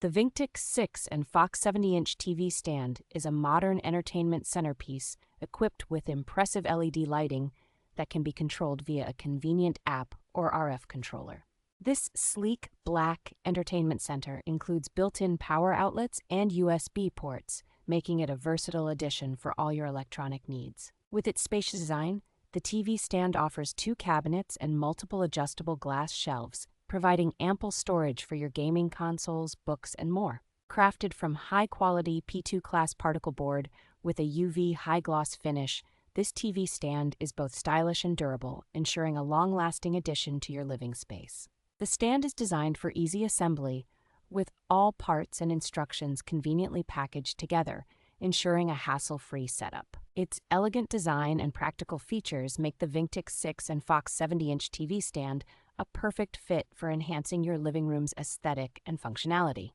The Vinctik 6&Fox 70-inch TV stand is a modern entertainment centerpiece equipped with impressive LED lighting that can be controlled via a convenient app or RF controller. This sleek, black entertainment center includes built-in power outlets and USB ports, making it a versatile addition for all your electronic needs. With its spacious design, the TV stand offers 2 cabinets and multiple adjustable glass shelves, providing ample storage for your gaming consoles, books, and more. Crafted from high-quality P2 class particle board with a UV high-gloss finish, this TV stand is both stylish and durable, ensuring a long-lasting addition to your living space. The stand is designed for easy assembly, with all parts and instructions conveniently packaged together, ensuring a hassle-free setup. Its elegant design and practical features make the Vinctik 6&Fox 70-inch TV stand a perfect fit for enhancing your living room's aesthetic and functionality.